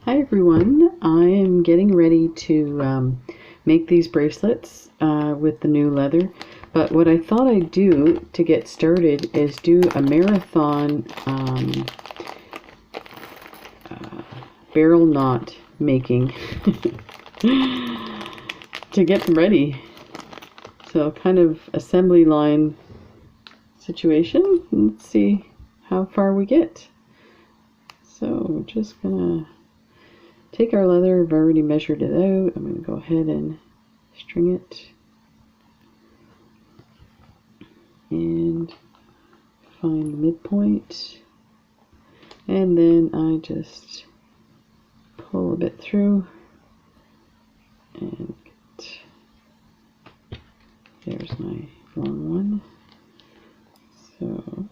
Hi everyone, I am getting ready to make these bracelets with the new leather, but what I thought I'd do to get started is do a marathon barrel knot making to get them ready. So kind of assembly line situation. Let's see how far we get. So we're just gonna take our leather. I've already measured it out. I'm going to go ahead and string it and find the midpoint, and then I just pull a bit through and there's my long one. So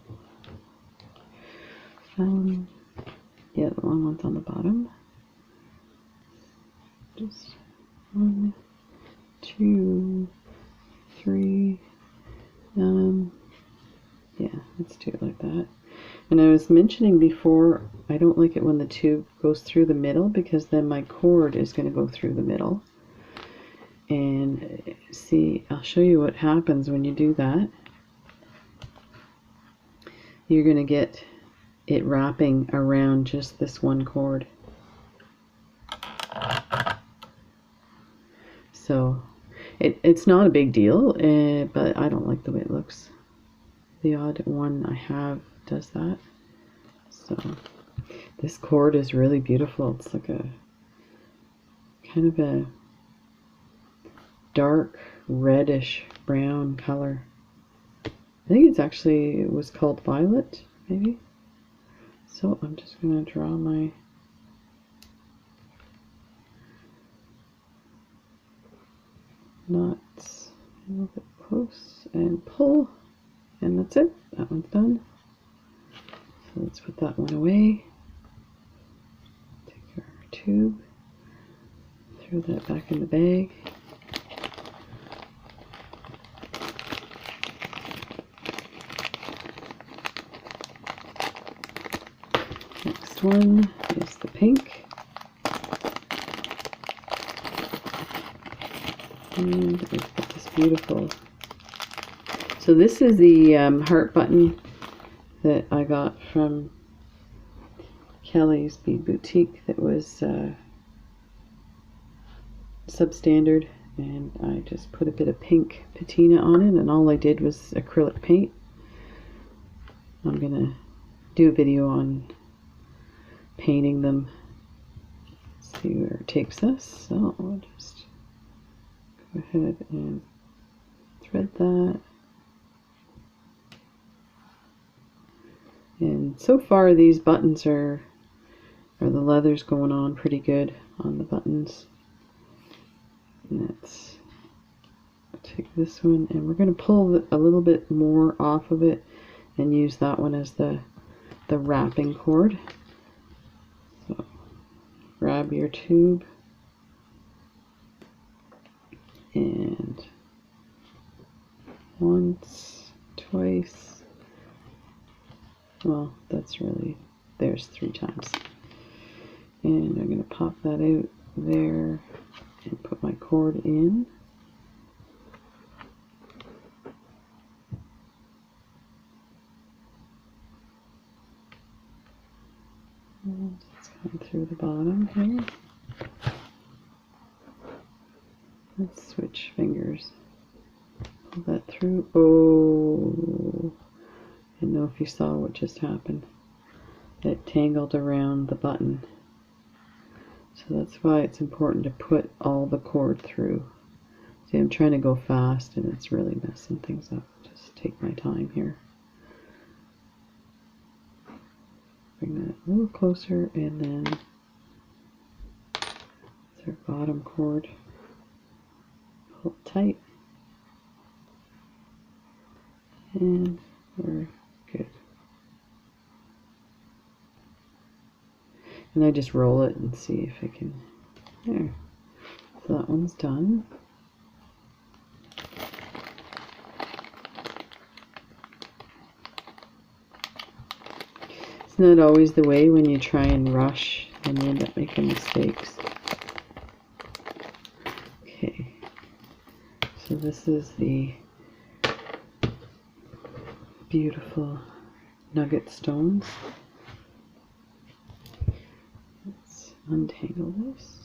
yeah, the long one's on the bottom. Just 1, 2, 3. Yeah, let's do it like that. And I was mentioning before, I don't like it when the tube goes through the middle, because then my cord is going to go through the middle. And see, I'll show you what happens when you do that. You're going to get it wrapping around just this one cord. So it's not a big deal, but I don't like the way it looks. The odd one I have does that. So this cord is really beautiful. It's like a kind of a dark reddish brown color. I think it's actually, it was called violet, maybe. So I'm just going to draw my knots a little bit close and pull, and that's it. That one's done. So let's put that one away. Take our tube, throw that back in the bag. Next one is the pink. And we've got this beautiful. So this is the heart button that I got from Kelly's Bead Boutique that was substandard, and I just put a bit of pink patina on it, and all I did was acrylic paint. I'm gonna do a video on painting them, see where it takes us. So I'll just go ahead and thread that. And so far these buttons are the leather's going on pretty good on the buttons. And let's take this one, and we're going to pull a little bit more off of it and use that one as the wrapping cord. So grab your tube and once, twice, well, that's really, there's 3 times. And I'm going to pop that out there and put my cord in. And it's going through the bottom here. Let's switch fingers. Pull that through. Oh, I don't know if you saw what just happened. It tangled around the button. So that's why it's important to put all the cord through. See, I'm trying to go fast and it's really messing things up. Just take my time here. Bring that a little closer, and then it's our bottom cord. Pull it tight. And we're good. And I just roll it and see if I can, there. So that one's done. It's not always the way when you try and rush and you end up making mistakes. Okay, so this is the beautiful nugget stones. Let's untangle this.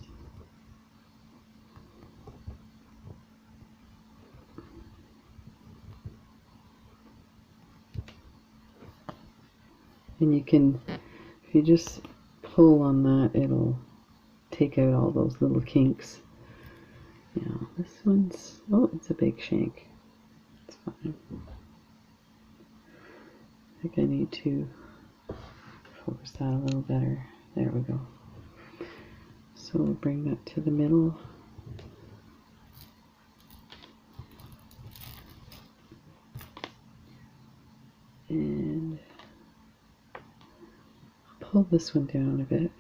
And you can, if you just pull on that, it'll take out all those little kinks. Yeah, this one's, oh, it's a big shank. It's fine. I think I need to focus that a little better. There we go. So we'll bring that to the middle. And pull this one down a bit.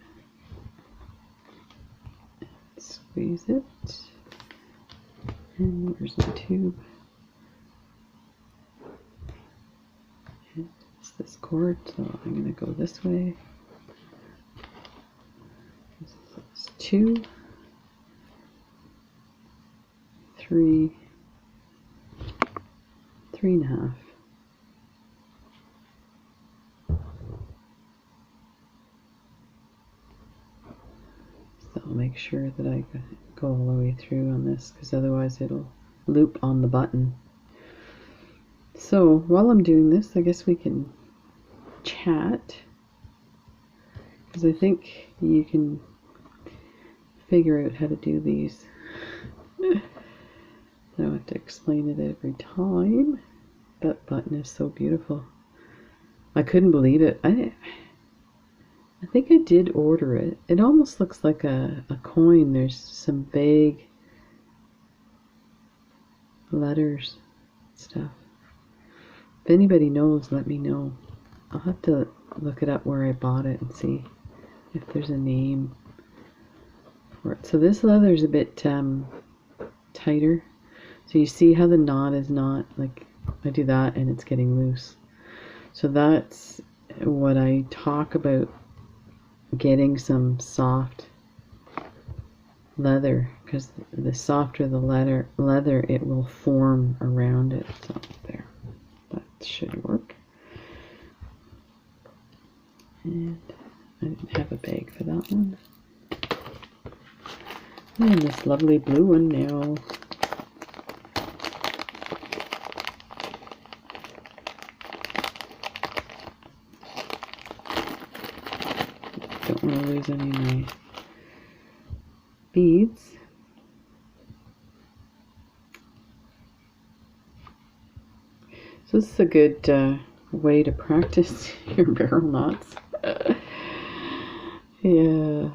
Squeeze it. And where's my tube? And it's this cord, so I'm going to go this way. It's 2, 3, 3.5. So I'll make sure that I go all the way through on this, because otherwise it'll loop on the button. So while I'm doing this, I guess we can chat, because I think you can figure out how to do these. I don't have to explain it every time. That button is so beautiful. I couldn't believe it. I think I did order it. It almost looks like a coin. There's some vague letters stuff. If anybody knows, let me know. I'll have to look it up where I bought it and see if there's a name for it. So this leather is a bit tighter. So you see how the knot is not, like, I do that and it's getting loose. So that's what I talk about, getting some soft leather, because the softer the leather, it will form around it. So there, that should work. And I didn't have a bag for that one. And this lovely blue one now. Don't want to lose any of my beads. So this is a good way to practice your barrel knots. Yeah.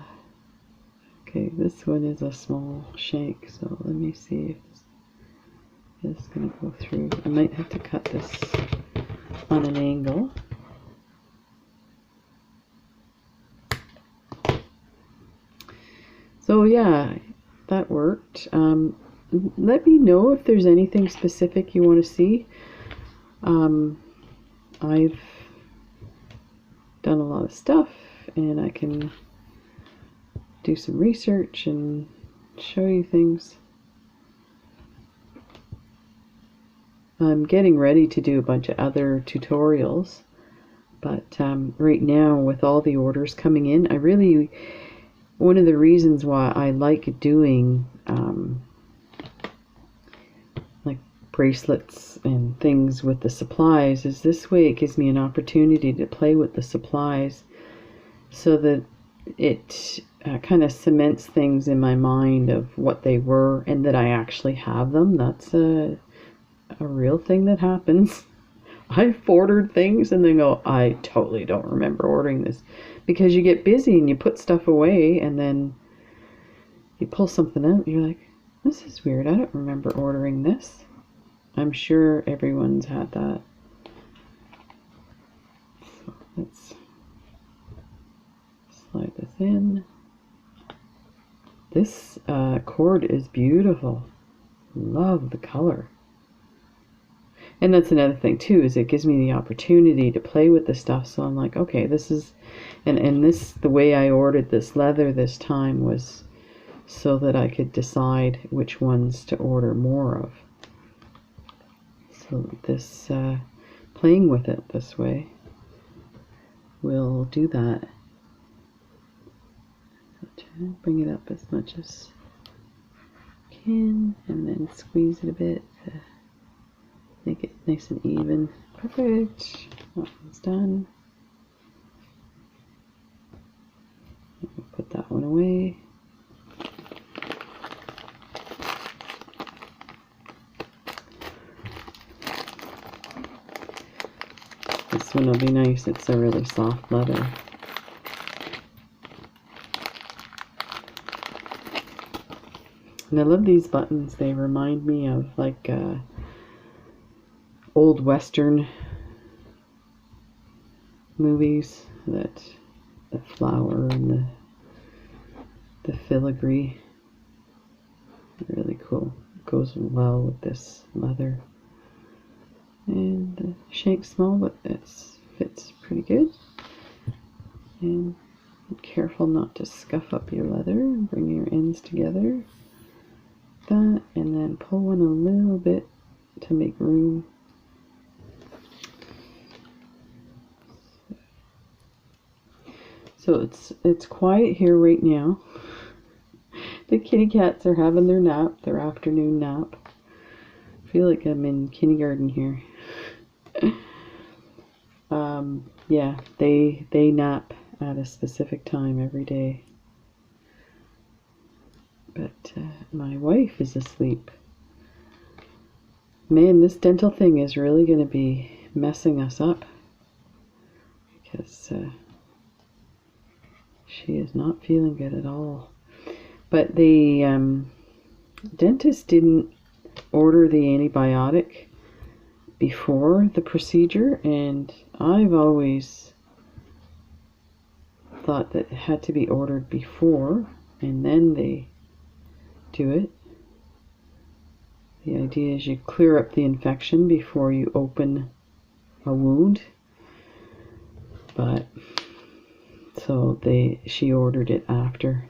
Okay, this one is a small shank, so let me see if this is going to go through. I might have to cut this on an angle. So yeah, that worked. Let me know if there's anything specific you want to see. I've done a lot of stuff, and I can do some research and show you things. I'm getting ready to do a bunch of other tutorials, but right now, with all the orders coming in, one of the reasons why I like doing like bracelets and things with the supplies is this way it gives me an opportunity to play with the supplies, so that it kind of cements things in my mind of what they were and that I actually have them. That's a real thing that happens. I've ordered things and then go, I totally don't remember ordering this, because you get busy and you put stuff away and then you pull something out and you're like, this is weird, I don't remember ordering this. I'm sure everyone's had that. So let's slide this in. This cord is beautiful. Love the color. And that's another thing too, is it gives me the opportunity to play with the stuff. So I'm like, okay, this is, and this, the way I ordered this leather this time was so that I could decide which ones to order more of. So this, playing with it this way will do that. So bring it up as much as I can, and then squeeze it a bit to make it nice and even. Perfect. That one's done. We'll put that one away. This one will be nice. It's a really soft leather. And I love these buttons. They remind me of like old Western movies, that the flower and the filigree. Really cool. It goes well with this leather. And the shape's small, but it fits pretty good. And be careful not to scuff up your leather. Bring your ends together. That, and then pull one a little bit to make room. So it's quiet here right now. The kitty cats are having their nap, their afternoon nap. I feel like I'm in kindergarten here. Yeah, they nap at a specific time every day. But my wife is asleep. Man, this dental thing is really going to be messing us up, because she is not feeling good at all. But the dentist didn't order the antibiotic before the procedure, and I've always thought that it had to be ordered before and then they do it. The idea is you clear up the infection before you open a wound. But so she ordered it after.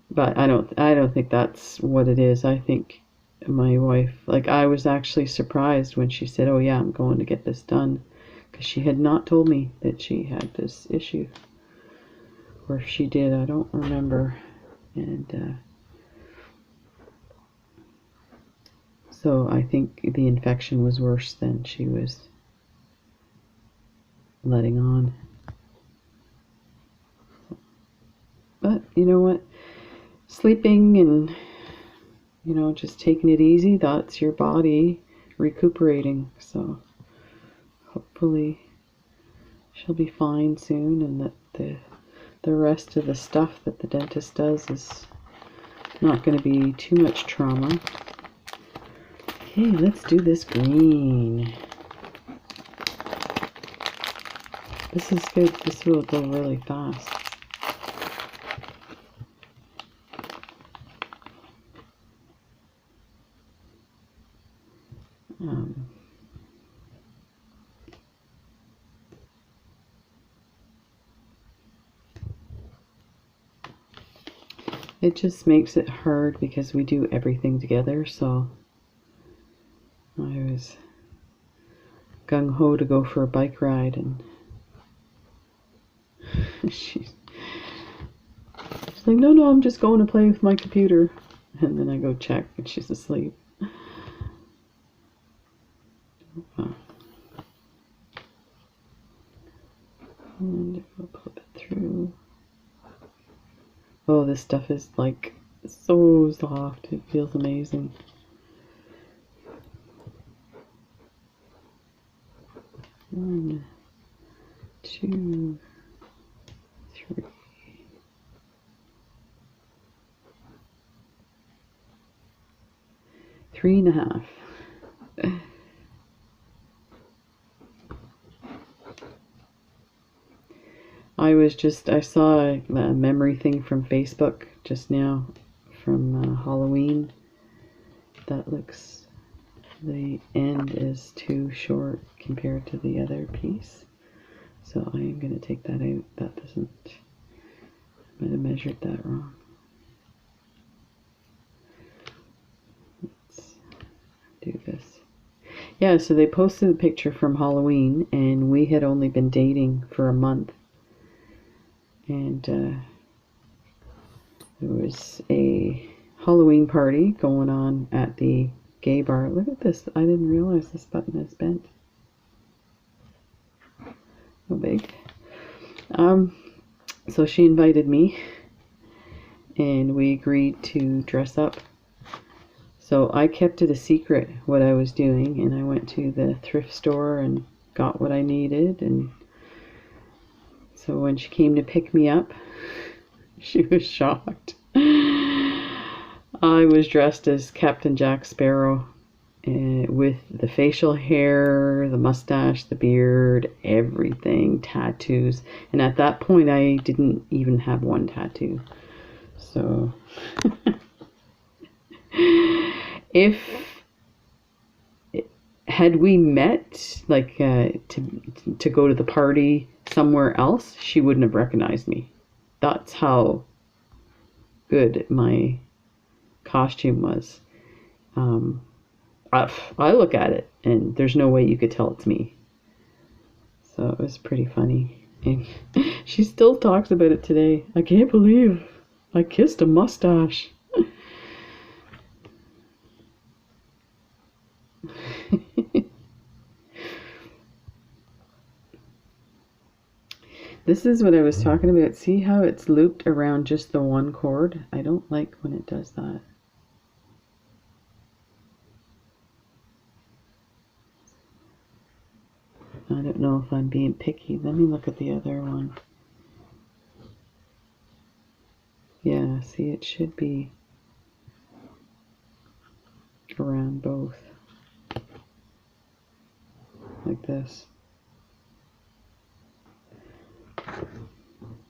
But I don't think that's what it is. I think my wife, like, I was actually surprised when she said, "Oh yeah, I'm going to get this done," because she had not told me that she had this issue. Or if she did, I don't remember. And so I think the infection was worse than she was letting on. But you know what? Sleeping and, you know, just taking it easy, that's your body recuperating. So hopefully she'll be fine soon, and that the rest of the stuff that the dentist does is not going to be too much trauma. Okay, let's do this green. This is good. This will go really fast. It just makes it hard because we do everything together, so I was gung-ho to go for a bike ride, and she's like, no, I'm just going to play with my computer. And then I go check and she's asleep. And I'll pull it through. Oh, this stuff is like so soft. It feels amazing. One, two, three. 3.5. I saw a memory thing from Facebook just now from Halloween. That looks the end is too short compared to the other piece. So I am going to take that out. That doesn't, I might have measured that wrong. Let's do this. Yeah, so they posted a picture from Halloween, and we had only been dating for a month. And there was a Halloween party going on at the gay bar. Look at this. I didn't realize this button is bent. So big. So she invited me, and we agreed to dress up. So I kept it a secret what I was doing, and I went to the thrift store and got what I needed. And so when she came to pick me up, she was shocked. I was dressed as Captain Jack Sparrow, with the facial hair, the mustache, the beard, everything, tattoos. And at that point, I didn't even have one tattoo. So if had we met, like, to go to the party somewhere else, she wouldn't have recognized me. That's how good my costume was. I look at it and there's no way you could tell it's me. So it was pretty funny. And she still talks about it today. I can't believe I kissed a mustache. This is what I was talking about. See how it's looped around just the one cord? I don't like when it does that. I don't know if I'm being picky. Let me look at the other one. Yeah, see, it should be around both. Like this.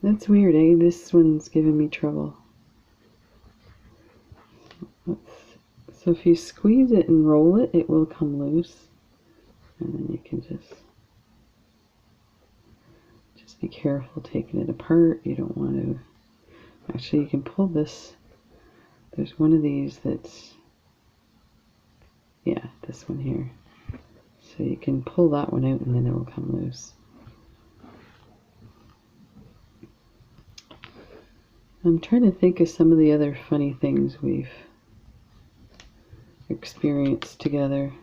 That's weird, eh? This one's giving me trouble. So if you squeeze it and roll it, it will come loose. And then you can just be careful taking it apart. You don't want to... Actually, you can pull this. There's one of these that's... Yeah, this one here. So you can pull that one out and then it will come loose. I'm trying to think of some of the other funny things we've experienced together.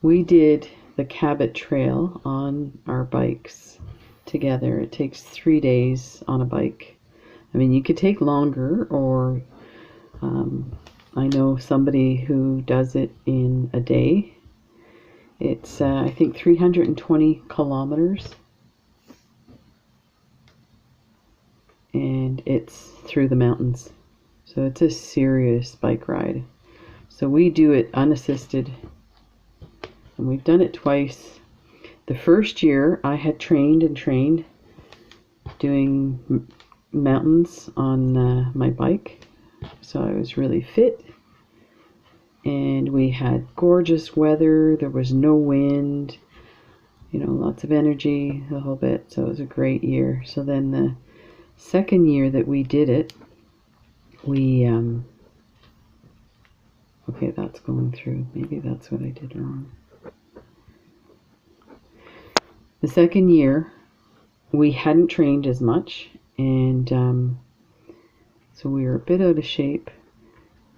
We did the Cabot Trail on our bikes together. It takes 3 days on a bike. I mean, you could take longer, or I know somebody who does it in a day. It's, I think, 320 kilometers. And it's through the mountains. So it's a serious bike ride. So we do it unassisted. And we've done it twice. The first year I had trained doing mountains on my bike. So I was really fit. And we had gorgeous weather. There was no wind. You know, lots of energy, the whole bit. So it was a great year. So then the second year that we did it, we... okay, that's going through. Maybe that's what I did wrong. The second year, we hadn't trained as much, and so we were a bit out of shape,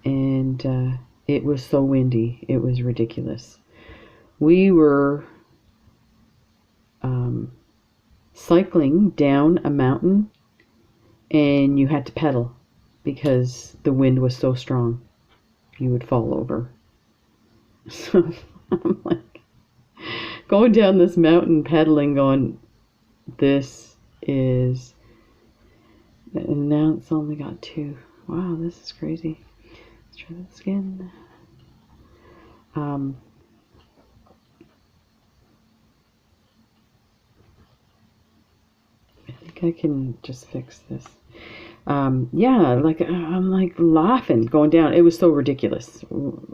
and it was so windy. It was ridiculous. We were cycling down a mountain, and you had to pedal because the wind was so strong. You would fall over. So I'm like, going down this mountain, pedaling, going, this is... And now it's only got 2. Wow, this is crazy. Let's try this again. I can just fix this. Yeah, like I'm like laughing going down. It was so ridiculous.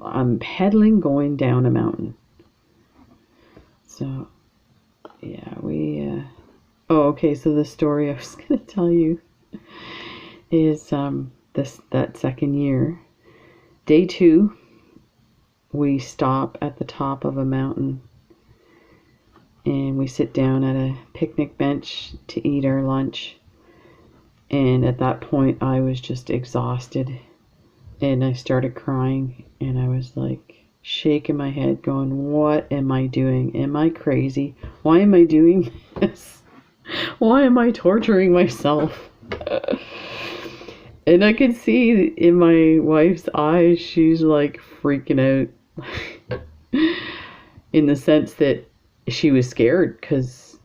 I'm pedaling going down a mountain. So yeah, oh, okay, so the story I was gonna tell you is that second year, day 2, we stop at the top of a mountain and we sit down at a picnic bench to eat our lunch. And at that point, I was just exhausted. And I started crying. And I was like shaking my head, going, what am I doing? Am I crazy? Why am I doing this? Why am I torturing myself? And I could see in my wife's eyes, she's like freaking out. In the sense that she was scared because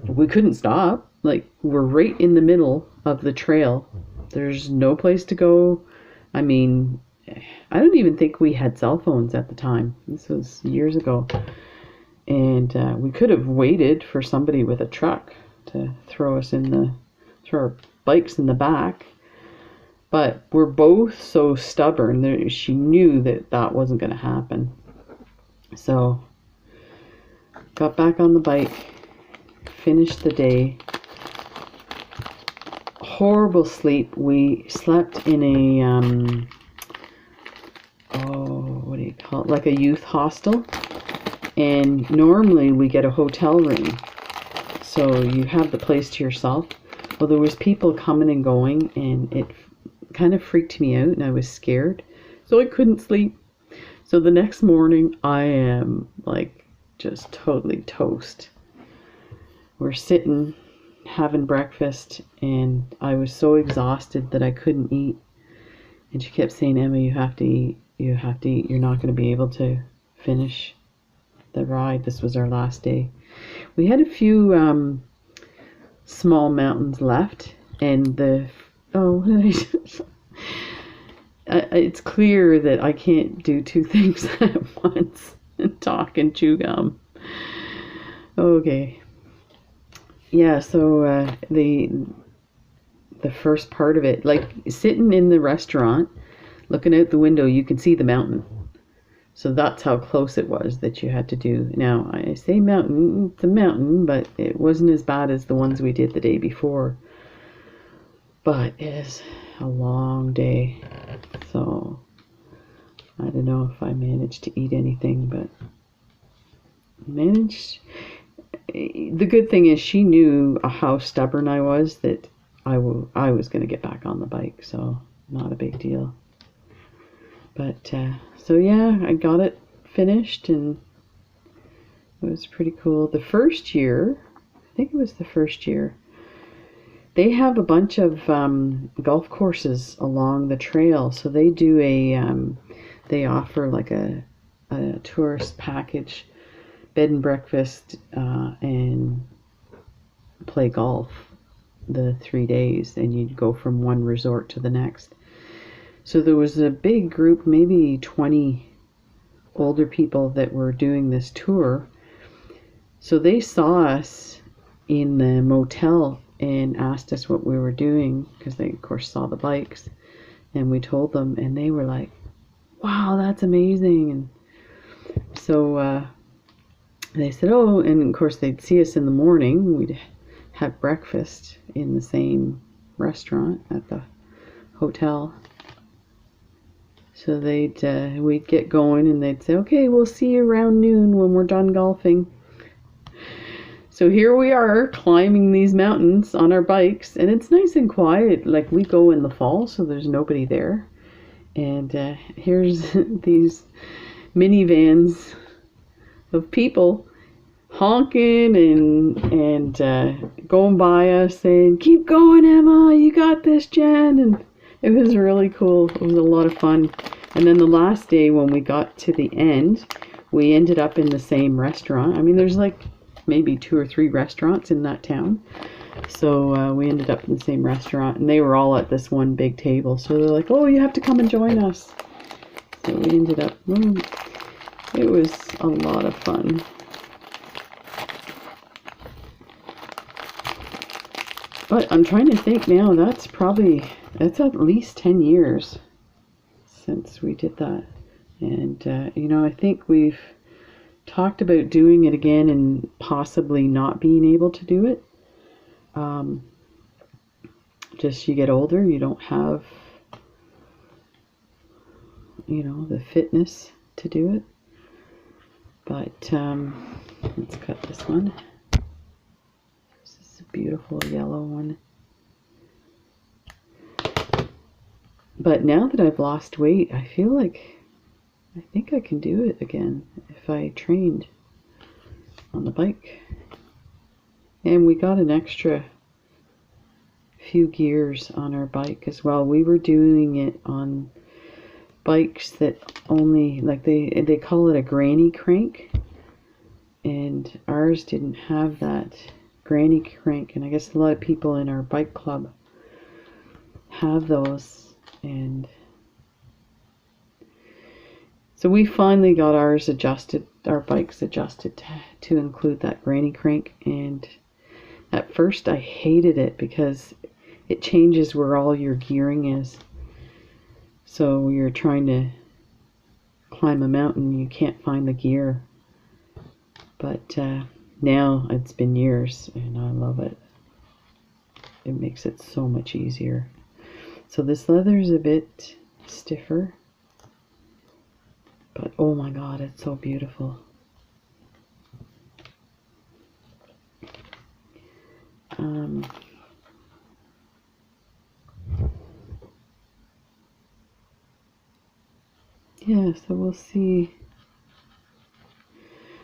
we couldn't stop. Like, we're right in the middle of the trail. There's no place to go. I mean, I don't even think we had cell phones at the time. This was years ago. And we could have waited for somebody with a truck to throw our bikes in the back. But we're both so stubborn. She knew that wasn't going to happen. So, got back on the bike, finished the day. Horrible sleep. We slept in a, what do you call it? Like a youth hostel. And normally we get a hotel room. So you have the place to yourself. Well, there was people coming and going, and it kind of freaked me out, and I was scared. So I couldn't sleep. So the next morning, I am like just totally toast. We're sitting, having breakfast, and I was so exhausted that I couldn't eat. And she kept saying, Emma, you have to eat. You have to eat. You're not going to be able to finish the ride. This was our last day. We had a few small mountains left, and it's clear that I can't do 2 things at once and talk and chew gum. Okay. Yeah, so the first part of it, like sitting in the restaurant, looking out the window, you can see the mountain. So that's how close it was that you had to do. Now, I say mountain, it's a mountain, but it wasn't as bad as the ones we did the day before. But it is a long day. So, I don't know if I managed to eat anything, but managed. The good thing is she knew how stubborn I was, that I was going to get back on the bike, so not a big deal. But, so yeah, I got it finished, and it was pretty cool. The first year, I think it was the first year, they have a bunch of golf courses along the trail, so they do they offer like a tourist package, bed and breakfast, and play golf the 3 days, and you'd go from one resort to the next. So there was a big group, maybe 20 older people that were doing this tour. So they saw us in the motel and asked us what we were doing, because they of course saw the bikes, and we told them, and they were like, wow, that's amazing. And so they said, oh, and of course they'd see us in the morning. We'd have breakfast in the same restaurant at the hotel. So we'd get going, and they'd say, okay, we'll see you around noon when we're done golfing. So here we are climbing these mountains on our bikes, and it's nice and quiet. Like, we go in the fall, so there's nobody there. And here's these minivans of people honking and going by us, saying, keep going, Emma, you got this, Jen. And it was really cool. It was a lot of fun. And then the last day, when we got to the end, we ended up in the same restaurant. I mean, there's like maybe 2 or 3 restaurants in that town. So we ended up in the same restaurant, and they were all at this one big table. So they're like, oh, you have to come and join us. So we ended up, it was a lot of fun. But I'm trying to think now, that's at least 10 years since we did that. And, I think we've talked about doing it again and possibly not being able to do it. Just you get older, you don't have, the fitness to do it. But let's cut this one. This is a beautiful yellow one. But now that I've lost weight, I feel like I think I can do it again if I trained on the bike. And we got an extra few gears on our bike as well. We were doing it on bikes that only, like they call it a granny crank, and ours didn't have that granny crank, and I guess a lot of people in our bike club have those. And so we finally got our bikes adjusted to include that granny crank. And at first I hated it because it changes where all your gearing is. So you're trying to climb a mountain, you can't find the gear. But now it's been years and I love it. It makes it so much easier. So this leather is a bit stiffer, but oh my god, it's so beautiful. Yeah, so we'll see.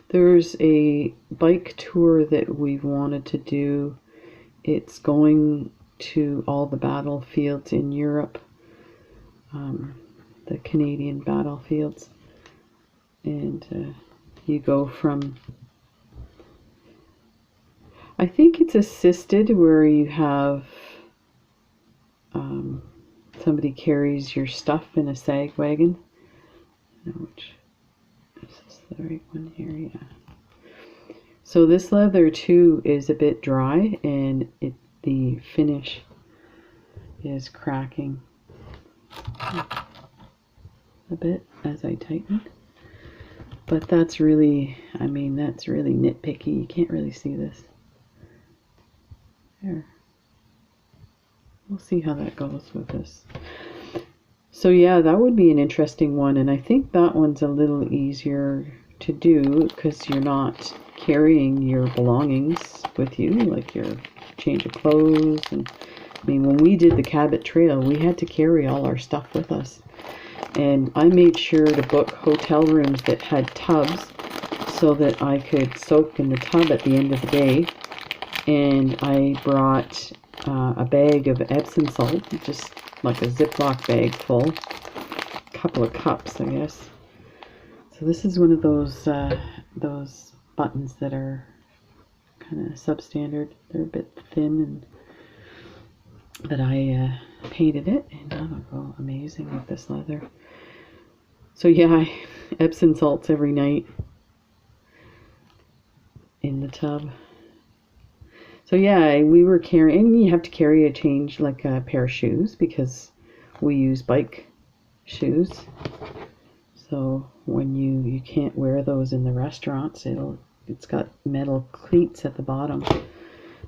There's a bike tour that we've wanted to do. It's going to all the battlefields in Europe, the Canadian battlefields, and you go from, I think it's assisted, where you have somebody carries your stuff in a sag wagon. Which is this the right one here? Yeah. So this leather too is a bit dry, and the finish is cracking a bit as I tighten. But that's really, that's really nitpicky. You can't really see this. There. We'll see how that goes with this. So yeah, that would be an interesting one, and I think that one's a little easier to do because you're not carrying your belongings with you, like your change of clothes. And when we did the Cabot Trail, we had to carry all our stuff with us. And I made sure to book hotel rooms that had tubs so that I could soak in the tub at the end of the day. And I brought a bag of Epsom salt, just like a Ziploc bag full, a couple of cups, I guess. So this is one of those buttons that are kind of substandard. They're a bit thin, but I painted it, and that'll go amazing with this leather. So yeah, Epsom salts every night in the tub. So yeah, we were carrying, and you have to carry a pair of shoes, because we use bike shoes. So when you can't wear those in the restaurants, it's got metal cleats at the bottom.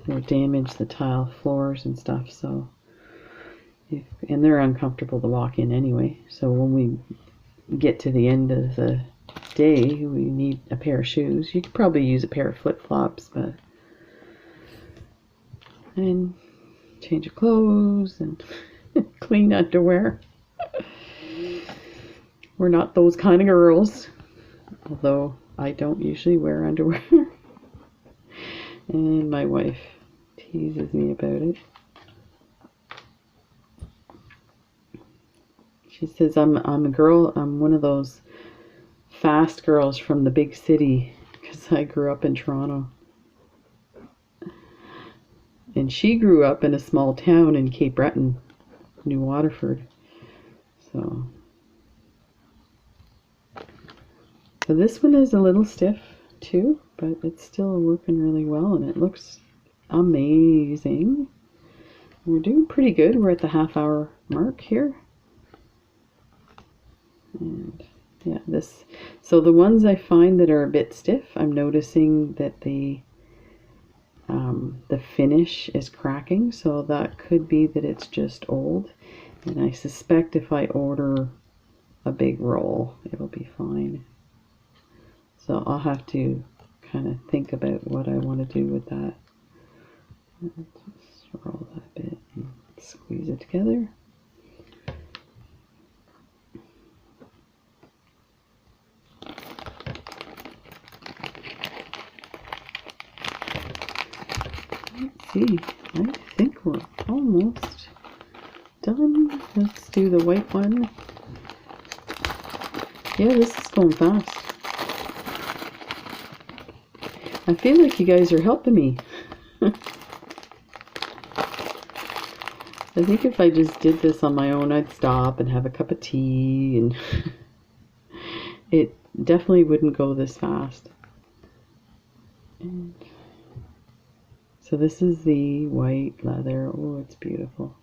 It'll damage the tile floors and stuff. So, and they're uncomfortable to walk in anyway. So when we get to the end of the day, we need a pair of shoes. You could probably use a pair of flip-flops, and change of clothes and clean underwear. We're not those kind of girls, although I don't usually wear underwear. And my wife teases me about it. She says I'm a girl, I'm one of those fast girls from the big city, because I grew up in Toronto. And she grew up in a small town in Cape Breton, New Waterford. So this one is a little stiff too, but it's still working really well, and it looks amazing. we're doing pretty good. We're at the half-hour mark here. And yeah, so the ones I find that are a bit stiff, I'm noticing that the finish is cracking, so that could be that it's just old. And I suspect if I order a big roll, it'll be fine. So I'll have to kind of think about what I want to do with that. Just roll that bit and squeeze it together. Let's see, I think we're almost done. Let's do the white one. Yeah, this is going fast. I feel like you guys are helping me. I think if I just did this on my own, I'd stop and have a cup of tea, and it definitely wouldn't go this fast. And so this is the white leather. Oh, it's beautiful.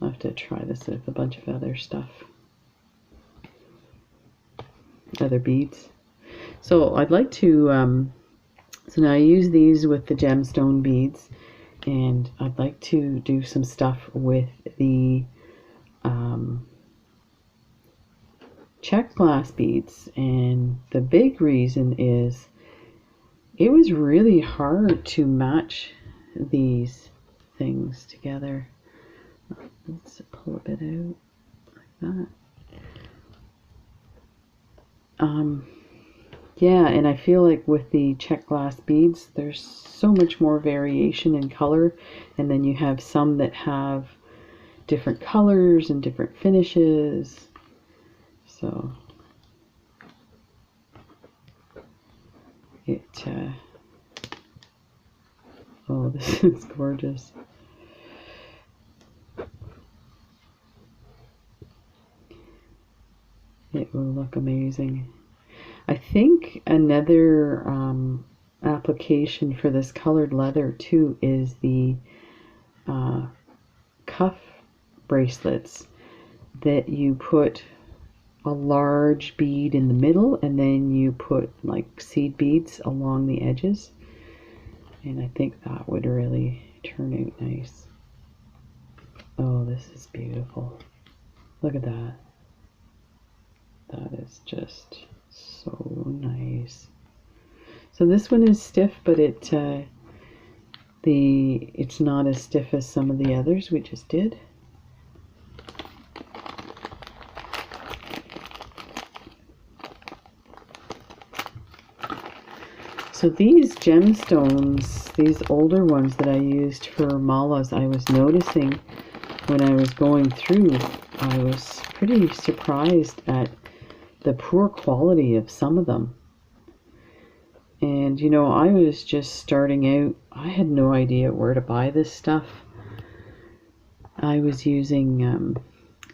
I'll have to try this with a bunch of other stuff. Other beads. So I'd like to, so now I use these with the gemstone beads, and I'd like to do some stuff with the check glass beads. And the big reason is it was really hard to match these things together. Let's pull a bit out like that. Yeah, and I feel like with the check glass beads, there's so much more variation in color, and then you have some that have different colors and different finishes. So it oh, this is gorgeous. It will look amazing. I think another application for this colored leather too is the cuff bracelets that you put a large bead in the middle, and then you put like seed beads along the edges, and I think that would really turn out nice. Oh, this is beautiful. Look at that. That is just so nice. So this one is stiff, but it's not as stiff as some of the others we just did. So these gemstones, these older ones that I used for malas, I was noticing when I was going through, I was pretty surprised at the poor quality of some of them. And you know, I was just starting out. I had no idea where to buy this stuff. I was using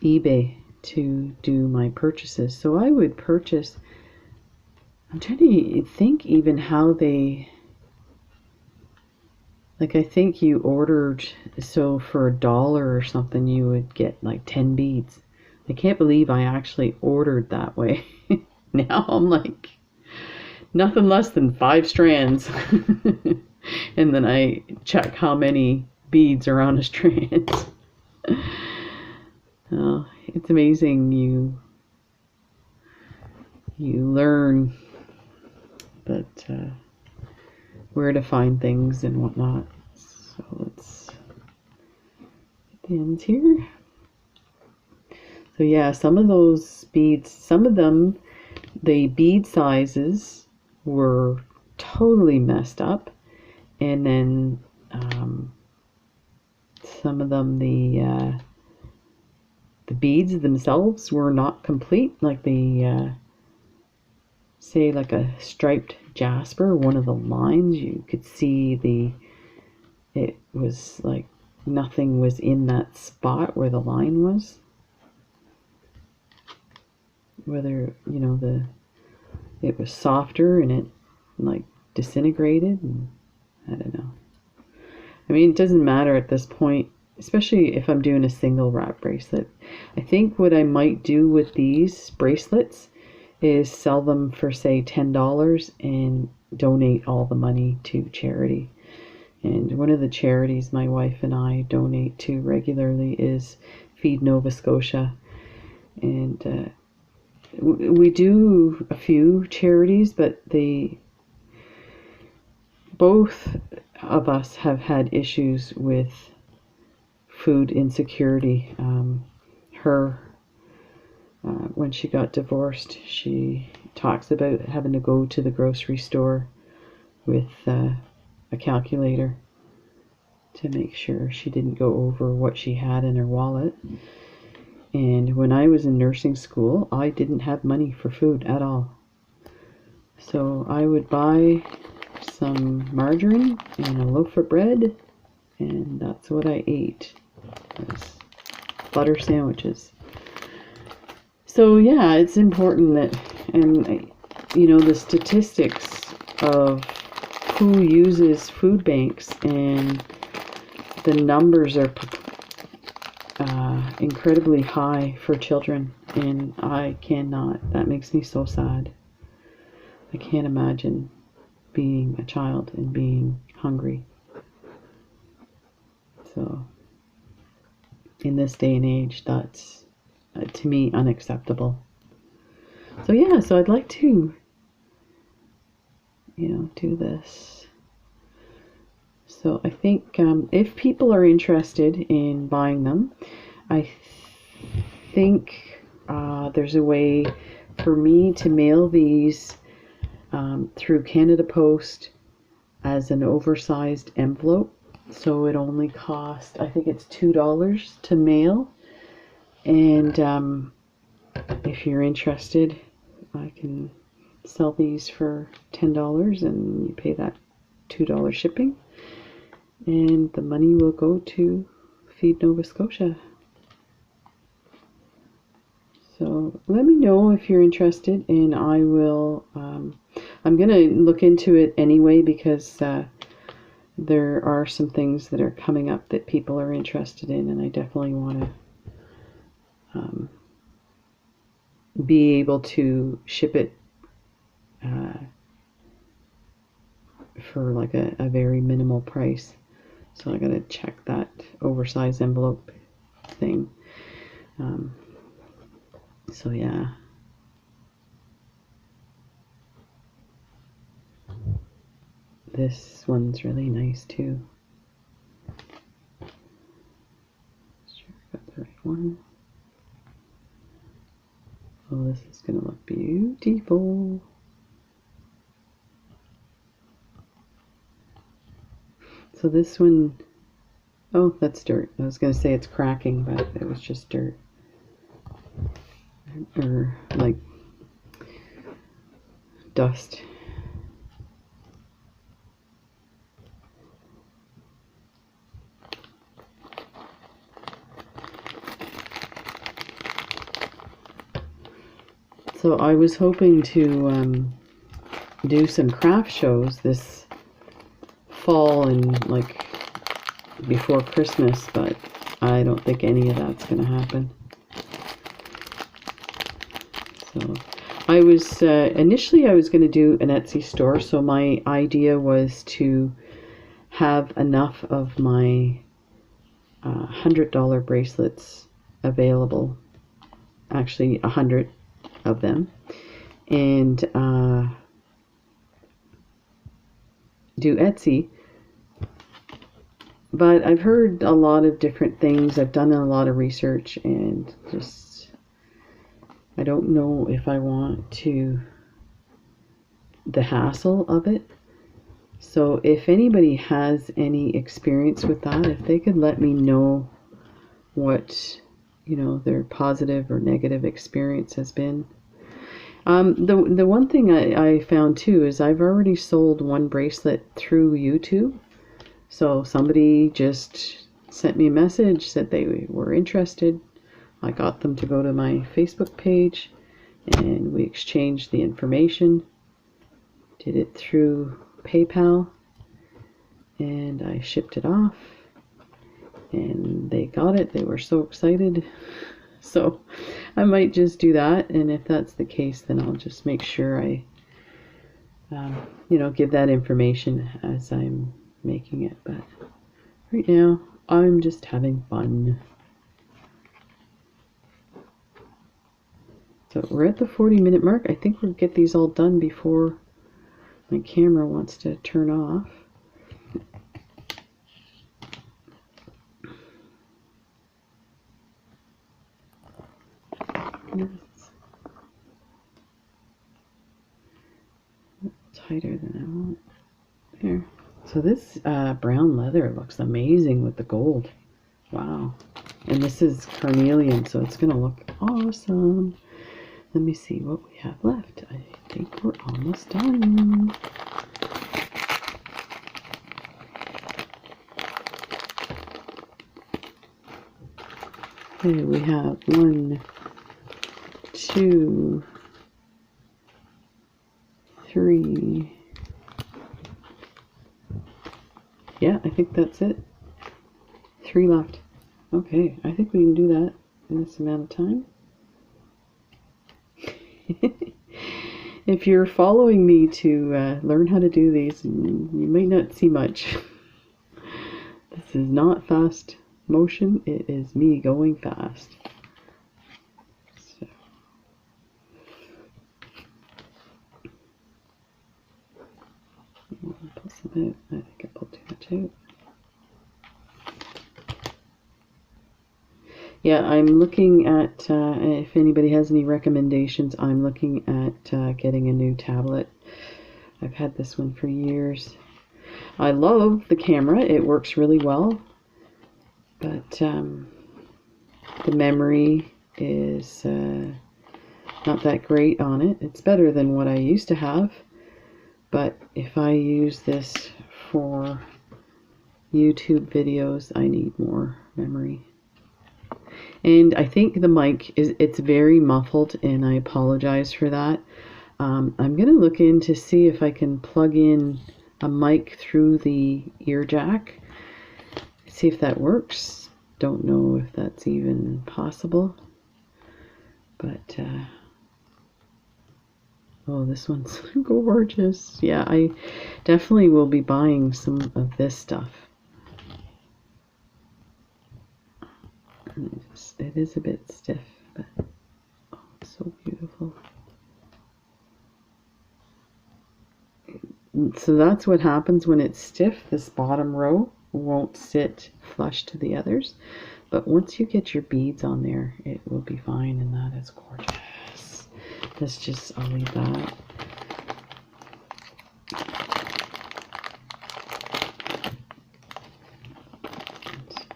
eBay to do my purchases. So I would purchase, I'm trying to think even how they, like I think you ordered, so for $1 or something you would get like 10 beads. I can't believe I actually ordered that way. Now I'm like, nothing less than 5 strands. And then I check how many beads are on a strand. Oh, it's amazing. You learn that where to find things and whatnot. So let's get the ends here. So yeah, some of those beads, some of them, the bead sizes were totally messed up, and then some of them, the beads themselves were not complete, like the say like a striped jasper, one of the lines, you could see it was like nothing was in that spot where the line was. Whether, you know, it was softer and it like disintegrated, and I don't know. I mean, it doesn't matter at this point. especially if I'm doing a single wrap bracelet. I think what I might do with these bracelets is sell them for, say, $10 and donate all the money to charity. And one of the charities my wife and I donate to regularly is Feed Nova Scotia. And we do a few charities, but both of us have had issues with food insecurity. When she got divorced, she talks about having to go to the grocery store with a calculator to make sure she didn't go over what she had in her wallet. And when I was in nursing school, I didn't have money for food at all. So I would buy some margarine and a loaf of bread, and that's what I ate, was butter sandwiches. So yeah, it's important that, and you know, the statistics of who uses food banks, and the numbers are incredibly high for children, and that makes me so sad. I can't imagine being a child and being hungry. So in this day and age, that's to me unacceptable. So yeah, so I'd like to, do this. So I think if people are interested in buying them, I think there's a way for me to mail these through Canada Post as an oversized envelope. So it only costs, I think it's $2 to mail. And if you're interested, I can sell these for $10 and you pay that $2 shipping. And the money will go to Feed Nova Scotia. So let me know if you're interested, and I will, I'm going to look into it anyway, because there are some things that are coming up that people are interested in, and I definitely want to be able to ship it for like a very minimal price. So I gotta check that oversized envelope thing. So yeah. This one's really nice too. Sure I got the right one. Oh, this is gonna look beautiful. So this one, oh, that's dirt. I was gonna say it's cracking, but it was just dirt. Or like dust. So I was hoping to do some craft shows this fall and like before Christmas, but I don't think any of that's going to happen. So I was initially I was going to do an Etsy store, so my idea was to have enough of my $100 bracelets available, actually 100 of them, and do Etsy. But I've heard a lot of different things. I've done a lot of research, and just I don't know if I want the hassle of it. So if anybody has any experience with that, if they could let me know what their positive or negative experience has been. The one thing I found too is I've already sold one bracelet through YouTube. So somebody just sent me a message, said they were interested. I got them to go to my Facebook page, and we exchanged the information. Did it through PayPal, and I shipped it off. and they got it. They were so excited. So I might just do that, and if that's the case, then I'll just make sure I you know, give that information as I'm making it. But right now I'm just having fun. So we're at the 40-minute mark. I think we'll get these all done before my camera wants to turn off. Tighter than I want. There. So this brown leather looks amazing with the gold. Wow. And this is carnelian, so it's gonna look awesome. Let me see what we have left. I think we're almost done. Okay, we have 1, 2, 3. Yeah, I think that's it. 3 left. Okay, I think we can do that in this amount of time. If you're following me to learn how to do these, you might not see much. This is not fast motion, it is me going fast. So. Pull some out. I think I pulled too much out. Yeah, I'm looking at, if anybody has any recommendations, I'm looking at getting a new tablet. I've had this one for years. I love the camera, it works really well, but the memory is not that great on it. It's better than what I used to have, but if I use this for YouTube videos, I need more memory. And I think the mic it's very muffled, and I apologize for that. I'm going to look in to see if I can plug in a mic through the ear jack. See if that works. Don't know if that's even possible. But, oh, this one's gorgeous. Yeah, I definitely will be buying some of this stuff. It is a bit stiff, but oh, it's so beautiful. So that's what happens when it's stiff. This bottom row won't sit flush to the others, but once you get your beads on there, it will be fine, and that is gorgeous. Let's just, I'll leave that.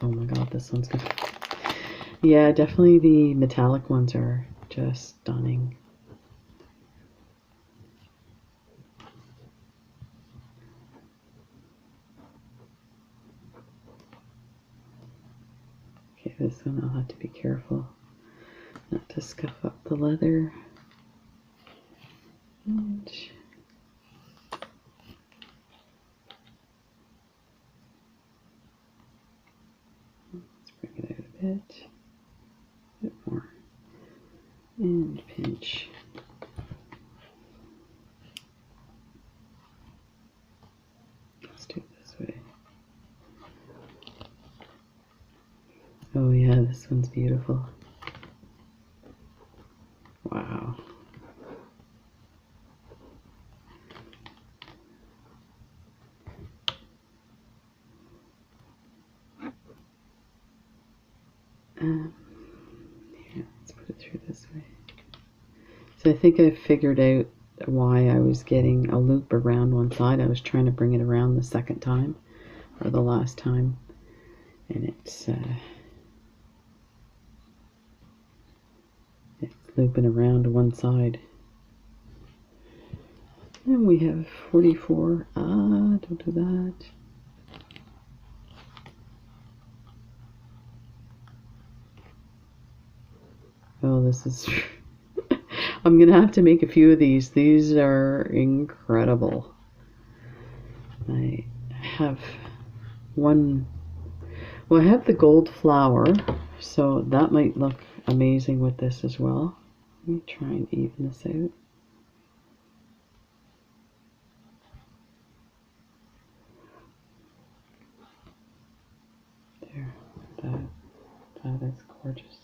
Oh my god, this one's good. Yeah, definitely the metallic ones are just stunning. Okay, this one I'll have to be careful not to scuff up the leather. And let's bring it out a bit more, and pinch. Let's do it this way. Oh yeah, this one's beautiful. Wow. Here, let's put it through this way. So I think I figured out why I was getting a loop around one side. I was trying to bring it around the second time, or the last time, and it's looping around one side. And we have 44. Don't do that. Oh, this is... I'm going to have to make a few of these. These are incredible. I have one Well, I have the gold flower, so that might look amazing with this as well. Let me try and even this out. There, that is gorgeous.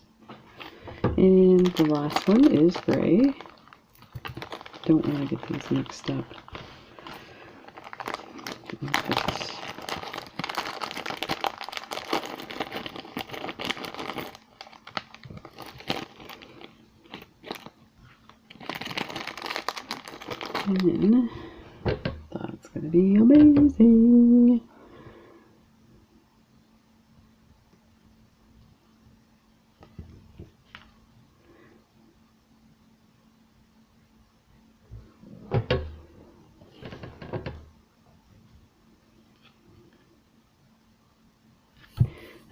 And the last one is gray. Don't want to get these mixed up. And then that's going to be amazing.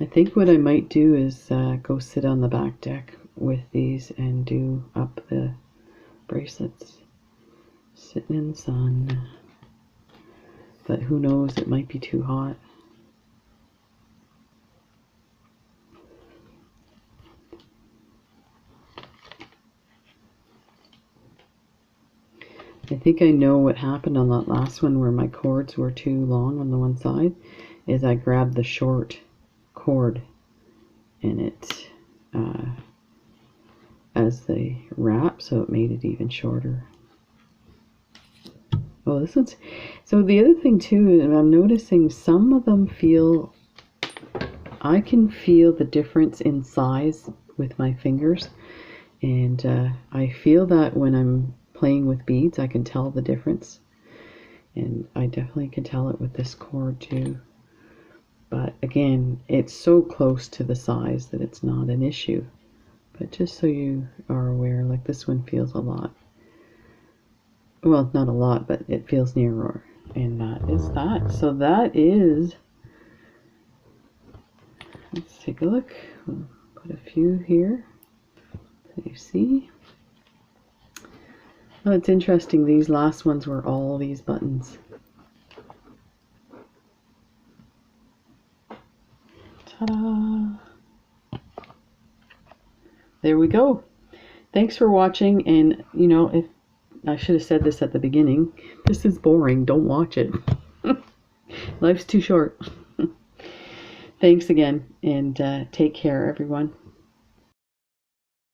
I think what I might do is go sit on the back deck with these and do up the bracelets. Sitting in the sun. But who knows, it might be too hot. I think I know what happened on that last one where my cords were too long on the one side, is I grabbed the short cord in it as the wrap, so it made it even shorter. Oh, this one's... So the other thing too, I'm noticing some of them feel... I can feel the difference in size with my fingers. And I feel that when I'm playing with beads, I can tell the difference. And I definitely can tell it with this cord too. But again, it's so close to the size that it's not an issue. But just so you are aware, like this one feels a lot. Well, not a lot, but it feels nearer. And that is that. So that is... Let's take a look. We'll put a few here so you see. Oh, it's interesting. These last ones were all these buttons. Ta-da! There we go. Thanks for watching. And you know, if I should have said this at the beginning, this is boring. Don't watch it. Life's too short. Thanks again, and take care, everyone.